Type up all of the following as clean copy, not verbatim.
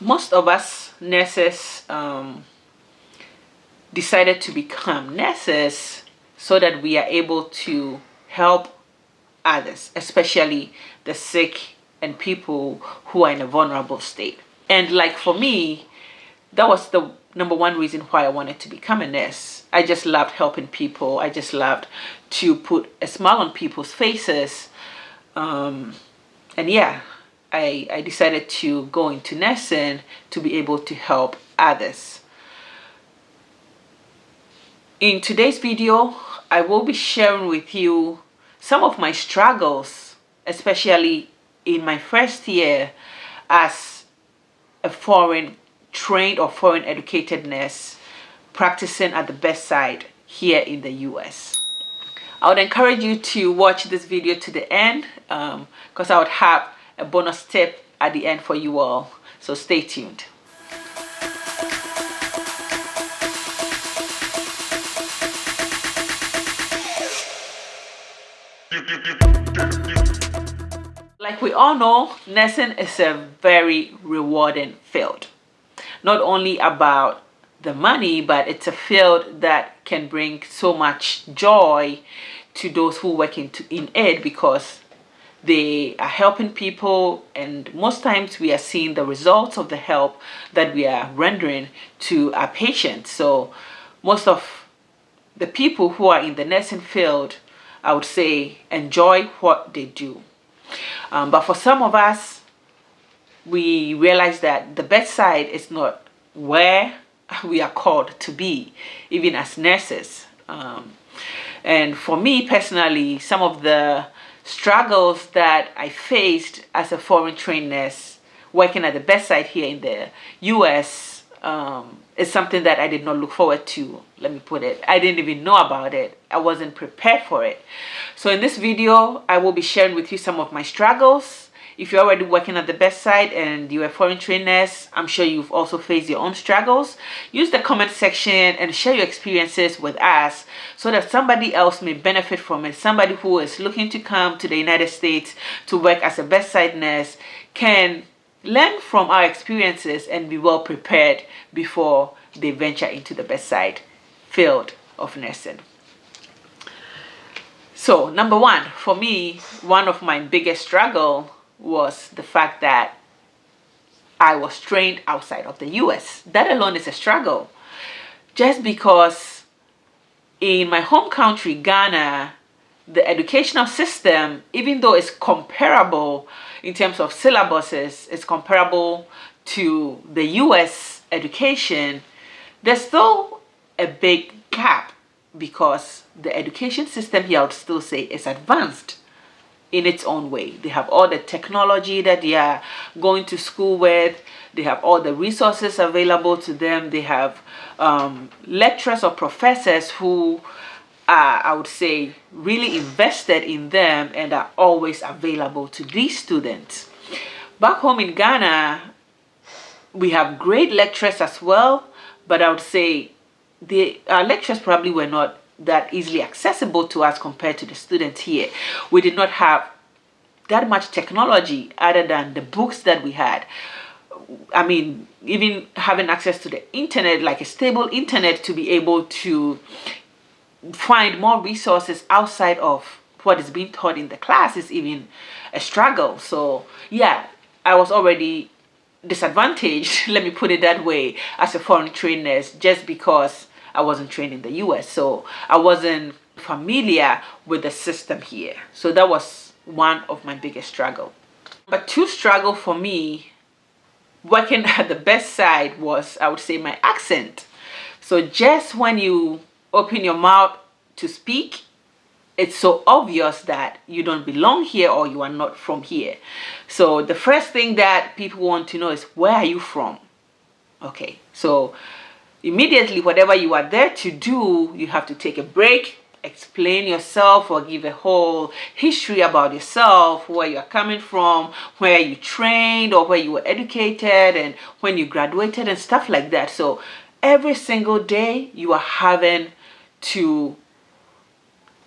most of us nurses decided to become nurses so that we are able to help others, especially the sick and people who are in a vulnerable state. And like for me, that was the number one reason why I wanted to become a nurse. I just loved helping people. I just loved to put a smile on people's faces. And yeah, I decided to go into nursing to be able to help others. In today's video, I will be sharing with you some of my struggles, especially in my first year as a foreign trained or foreign educated nurse practicing at the bedside here in the US. I would encourage you to watch this video to the end because I would have a bonus tip at the end for you all. So stay tuned. Like we all know, nursing is a very rewarding field. Not only about the money, but it's a field that can bring so much joy to those who work in it because they are helping people, and most times we are seeing the results of the help that we are rendering to our patients. So most of the people who are in the nursing field, I would say, enjoy what they do. But for some of us, we realize that the bedside is not where we are called to be, even as nurses. And for me personally, some of the struggles that I faced as a foreign trained nurse working at the bedside here in the US is something that I did not look forward to. Let me put it. I didn't even know about it. I wasn't prepared for it. So in this video, I will be sharing with you some of my struggles. If you're already working at the bedside and you're a foreign trained nurse, I'm sure you've also faced your own struggles. Use the comment section and share your experiences with us so that somebody else may benefit from it. Somebody who is looking to come to the United States to work as a bedside nurse can learn from our experiences and be well prepared before they venture into the bedside field of nursing. So number one, for me, one of my biggest struggle was the fact that I was trained outside of the US. That alone is a struggle. Just because in my home country, Ghana, the educational system, even though it's comparable in terms of syllabuses, it's comparable to the US education, there's still a big gap because the education system here, I would still say, is advanced in its own way. They have all the technology that they are going to school with. They have all the resources available to them. They have lecturers or professors who are, I would say, really invested in them and are always available to these students. Back home in Ghana, we have great lecturers as well, but I would say our lectures probably were not that easily accessible to us compared to the students here. We did not have that much technology other than the books that we had. I mean, even having access to the internet, like a stable internet, to be able to find more resources outside of what is being taught in the class is even a struggle. So yeah, I was already disadvantaged, let me put it that way, as a foreign trained nurse, just because I wasn't trained in the US. So I wasn't familiar with the system here. So that was one of my biggest struggle. But two struggle for me working at the bedside was, I would say, my accent. So just when you open your mouth to speak, it's so obvious that you don't belong here or you are not from here. So the first thing that people want to know is, where are you from? Okay, so immediately, whatever you are there to do, you have to take a break, explain yourself, or give a whole history about yourself, where you are coming from, where you trained or where you were educated, and when you graduated and stuff like that. So every single day you are having to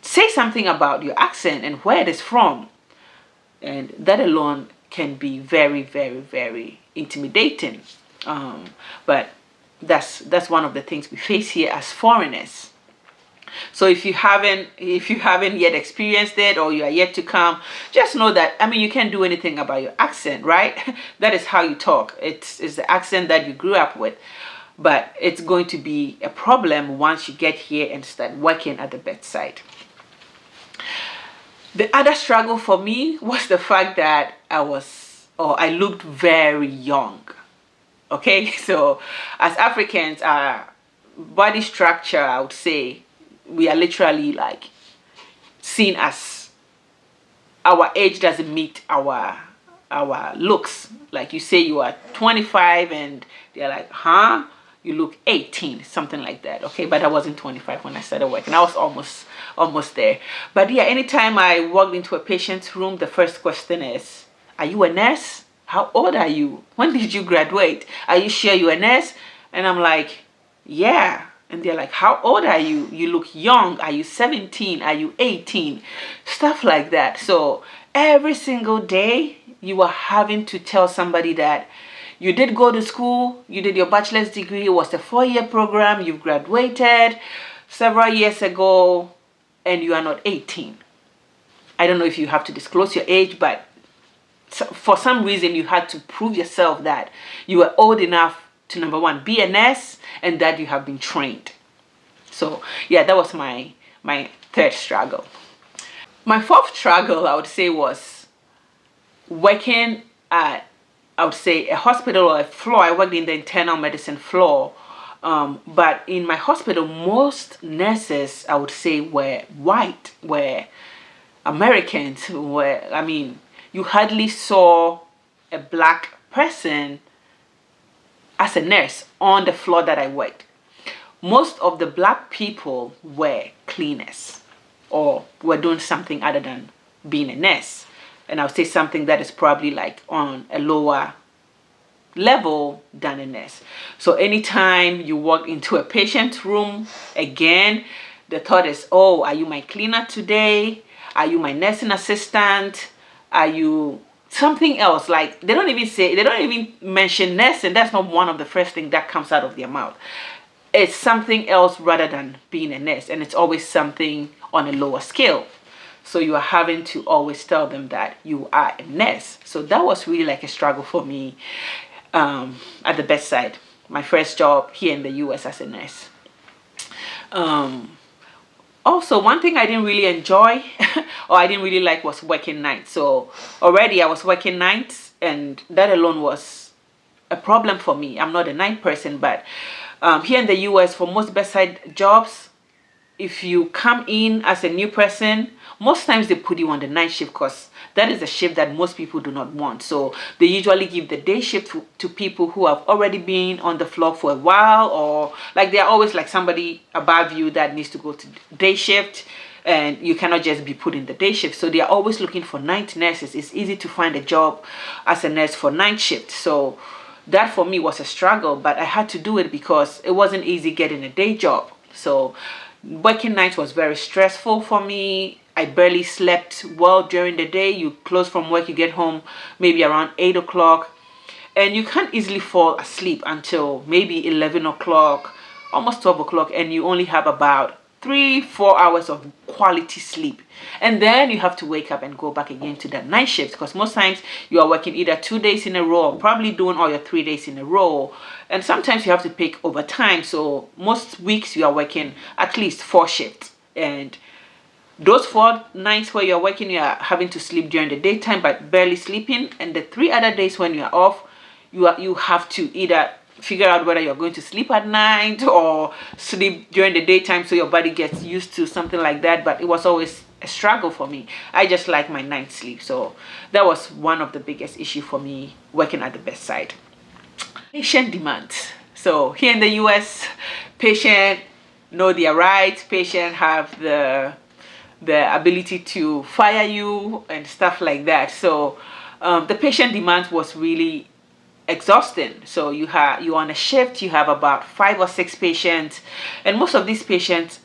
say something about your accent and where it is from. And that alone can be very, very, very intimidating. But that's one of the things we face here as foreigners. So if you haven't yet experienced it, or you are yet to come, just know that, I mean, you can't do anything about your accent, right? That is how you talk. It's the accent that you grew up with. But it's going to be a problem once you get here and start working at the bedside. The other struggle for me was the fact that I looked very young. Okay, so as Africans, our body structure, I would say, we are literally like seen as our age doesn't meet our looks. Like, you say you are 25 and they're like, huh? You look 18, something like that. Okay, but I wasn't 25 when I started working. I was almost there. But yeah, anytime I walked into a patient's room, the first question is, are you a nurse? How old are you? When did you graduate? Are you sure you're a nurse? And I'm like, yeah. And they're like, how old are you? You look young. Are you 17? Are you 18? Stuff like that. So every single day you are having to tell somebody that you did go to school, you did your bachelor's degree, it was a 4-year program, you've graduated several years ago, and you are not 18. I don't know if you have to disclose your age, but for some reason you had to prove yourself that you were old enough to, number one, be a nurse, and that you have been trained. So yeah, that was my third struggle. My fourth struggle, I would say, was working at, I would say, a hospital or a floor. I worked in the internal medicine floor. But in my hospital, most nurses, I would say, were white, were Americans, I mean, you hardly saw a black person as a nurse on the floor that I worked. Most of the black people were cleaners or were doing something other than being a nurse. And I would say something that is probably like on a lower level than a nurse. So anytime you walk into a patient's room, again, the thought is, oh, are you my cleaner today? Are you my nursing assistant? Are you something else? Like, they don't even mention nursing. That's not one of the first things that comes out of their mouth. It's something else rather than being a nurse, and it's always something on a lower scale. So you are having to always tell them that you are a nurse. So that was really like a struggle for me at the bedside. My first job here in the US as a nurse. Also, one thing I didn't really enjoy or I didn't really like was working nights. So already I was working nights, and that alone was a problem for me. I'm not a night person, but here in the US, for most bedside jobs, if you come in as a new person, most times they put you on the night shift because that is a shift that most people do not want. So they usually give the day shift to people who have already been on the floor for a while, or like they're always like somebody above you that needs to go to day shift, and you cannot just be put in the day shift. So they are always looking for night nurses. It's easy to find a job as a nurse for night shift. So that for me was a struggle, but I had to do it because it wasn't easy getting a day job. So working nights was very stressful for me. I barely slept well during the day. You close from work, you get home maybe around 8 o'clock, and you can't easily fall asleep until maybe 11 o'clock, almost 12 o'clock, and you only have about 3-4 hours of quality sleep. And then you have to wake up and go back again to that night shift, because most times you are working either 2 days in a row or probably doing all your 3 days in a row, and sometimes you have to pick overtime. So most weeks you are working at least 4 shifts, and those 4 nights where you're working, you are having to sleep during the daytime but barely sleeping, and the 3 other days when you are off, you have to either figure out whether you're going to sleep at night or sleep during the daytime, so your body gets used to something like that. But it was always a struggle for me. I just like my night sleep, so that was one of the biggest issue for me working at the bedside. Patient demands. So here in the US, patient know their rights, patient have the ability to fire you and stuff like that. So the patient demands was really exhausting. So you're on a shift, you have about 5 or 6 patients, and most of these patients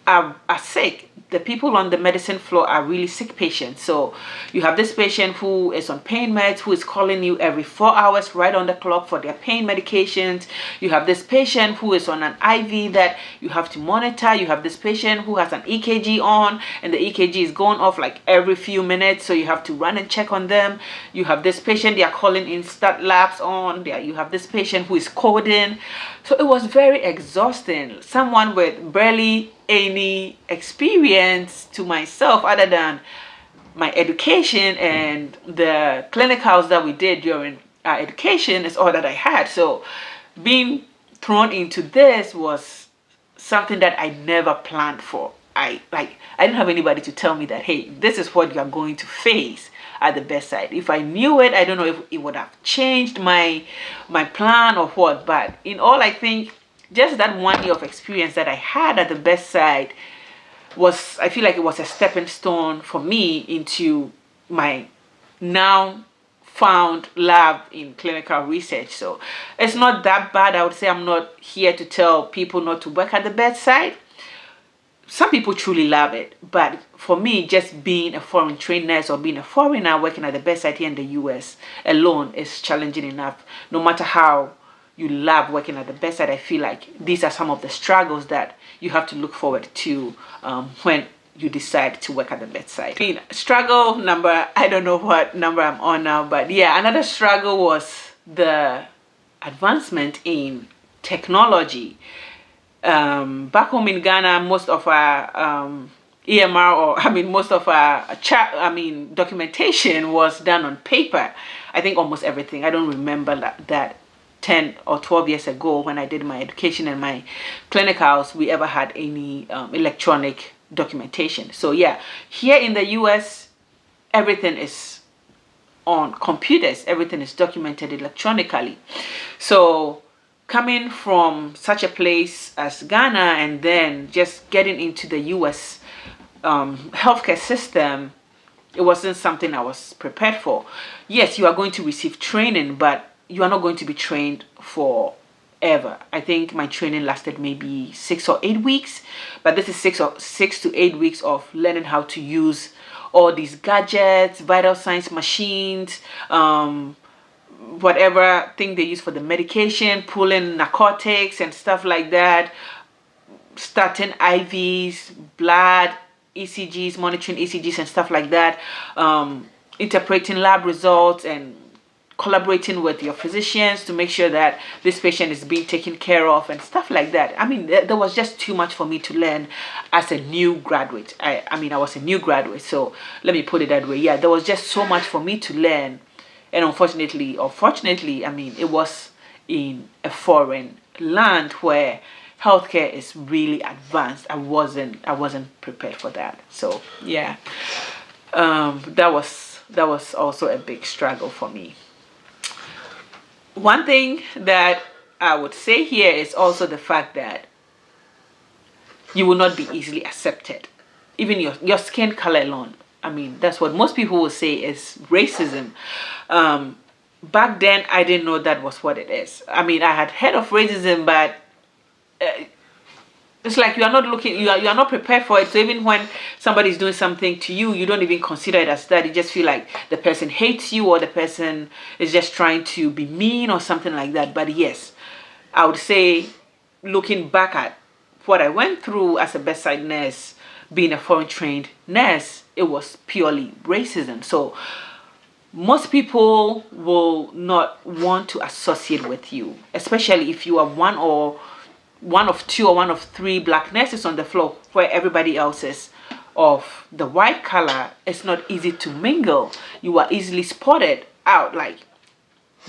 are sick. The people on the medicine floor are really sick patients. So you have this patient who is on pain meds, who is calling you every 4 hours right on the clock for their pain medications. You have this patient who is on an IV that you have to monitor. You have this patient who has an EKG on, and the EKG is going off like every few minutes, so you have to run and check on them. You have this patient, they are calling in stat labs on. You have this patient who is coding. So it was very exhausting. Someone with barely any experience to myself other than my education and the clinicals that we did during our education is all that I had. So being thrown into this was something that I never planned for. I didn't have anybody to tell me that, hey, this is what you're going to face at the bedside. If I knew it, I don't know if it would have changed my plan or what. But in all, I think just that 1 year of experience that I had at the bedside was, I feel like it was a stepping stone for me into my now found love in clinical research. So it's not that bad. I would say I'm not here to tell people not to work at the bedside. Some people truly love it, but for me, just being a foreign trained nurse or being a foreigner working at the bedside here in the US alone is challenging enough. No matter how you love working at the bedside, I feel like these are some of the struggles that you have to look forward to when you decide to work at the bedside. I mean, struggle number, I don't know what number I'm on now, but yeah, another struggle was the advancement in technology. Back home in Ghana, most of our EMR, or I mean most of our documentation was done on paper. I think almost everything. I don't remember that 10 or 12 years ago when I did my education and my clinicals, we ever had any electronic documentation. So yeah, here in the US, everything is on computers. Everything is documented electronically. So coming from such a place as Ghana and then just getting into the US healthcare system, it wasn't something I was prepared for. Yes, you are going to receive training, but you are not going to be trained forever. I think my training lasted maybe 6 or 8 weeks, but this is 6 to 8 weeks of learning how to use all these gadgets, vital signs machines, whatever thing they use for the medication, pulling narcotics and stuff like that, starting IVs, blood, ECGs, monitoring ECGs and stuff like that, interpreting lab results and collaborating with your physicians to make sure that this patient is being taken care of and stuff like that. I mean, there was just too much for me to learn as a new graduate. I was a new graduate, so let me put it that way. Yeah, there was just so much for me to learn. And unfortunately, or fortunately, I mean, it was in a foreign land where healthcare is really advanced. I wasn't prepared for that. So yeah, that was also a big struggle for me. One thing that I would say here is also the fact that you will not be easily accepted, even your skin color alone. I mean, that's what most people will say is racism. Back then, I didn't know that was what it is. I mean, I had heard of racism, but it's like you are not prepared for it. So even when somebody's doing something to you, you don't even consider it as that. You just feel like the person hates you or the person is just trying to be mean or something like that. But yes, I would say, looking back at what I went through as a bedside nurse, being a foreign trained nurse, it was purely racism. So most people will not want to associate with you, especially if you are one of two or one of three black nurses on the floor where everybody else is of the white color. It's not easy to mingle. You are easily spotted out. Like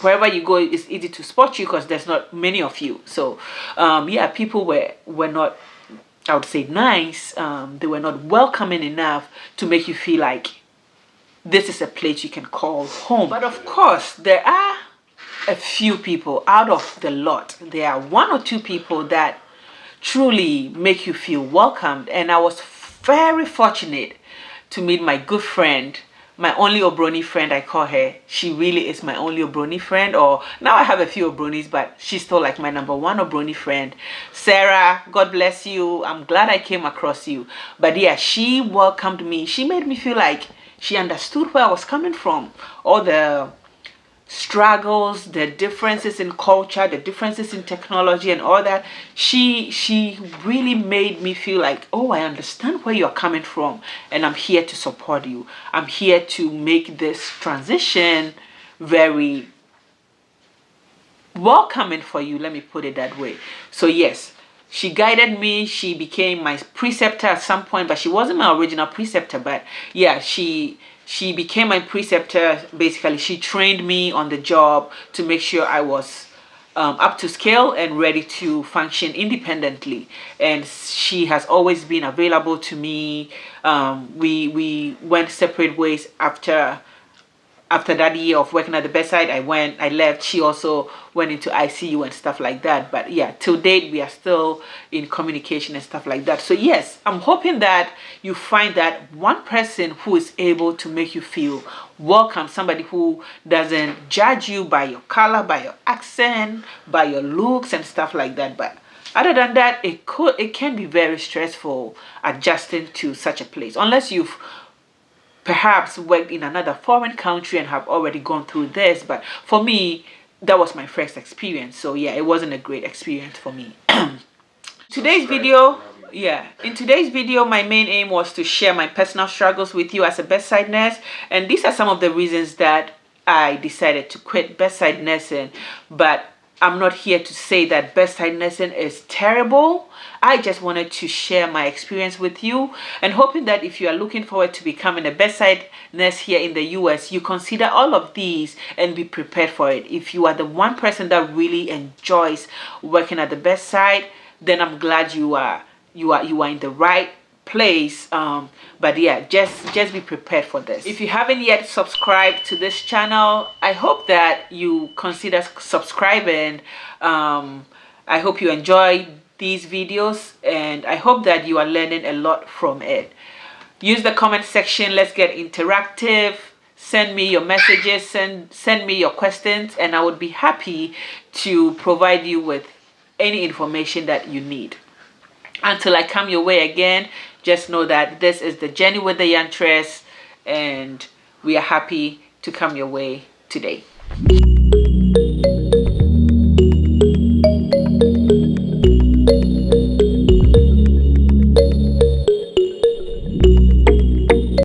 wherever you go, it's easy to spot you because there's not many of you. So yeah, people were not, I would say, nice. They were not welcoming enough to make you feel like this is a place you can call home. But of course, there are a few people out of the lot. There are one or two people that truly make you feel welcomed. And I was very fortunate to meet my good friend, my only Obroni friend, I call her. She really is my only Obroni friend. Or now I have a few Obronis, but she's still like my number one Obroni friend. Sarah, God bless you. I'm glad I came across you. But yeah, she welcomed me. She made me feel like she understood where I was coming from. All the struggles, the differences in culture, the differences in technology and all that. She really made me feel like, oh, I understand where you're coming from, and I'm here to support you. I'm here to make this transition very welcoming for you, let me put it that way. So yes, she guided me. She became my preceptor at some point, but she wasn't my original preceptor. But yeah, she became my preceptor. Basically, she trained me on the job to make sure I was up to scale and ready to function independently. And she has always been available to me. We went separate ways after that year of working at the bedside. I left. She also went into ICU and stuff like that. But yeah, till date, we are still in communication and stuff like that. So yes, I'm hoping that you find that one person who is able to make you feel welcome, somebody who doesn't judge you by your color, by your accent, by your looks and stuff like that. But other than that, it can be very stressful adjusting to such a place, unless you've perhaps worked in another foreign country and have already gone through this. But for me, that was my first experience. So yeah, it wasn't a great experience for me. Today's video, in today's video, my main aim was to share my personal struggles with you as a bedside nurse. And these are some of the reasons that I decided to quit bedside nursing. But I'm not here to say that bedside nursing is terrible. I just wanted to share my experience with you, and hoping that if you are looking forward to becoming a bedside nurse here in the US, you consider all of these and be prepared for it. If you are the one person that really enjoys working at the bedside, then I'm glad you are in the right place. But yeah, just be prepared for this. If you haven't yet subscribed to this channel, I hope that you consider subscribing. I hope you enjoy these videos, and I hope that you are learning a lot from it. Use the comment section. Let's get interactive. Send me your messages, send me your questions, and I would be happy to provide you with any information that you need. Until I come your way again, just know that this is the Journey with the Young Tress, and we are happy to come your way today.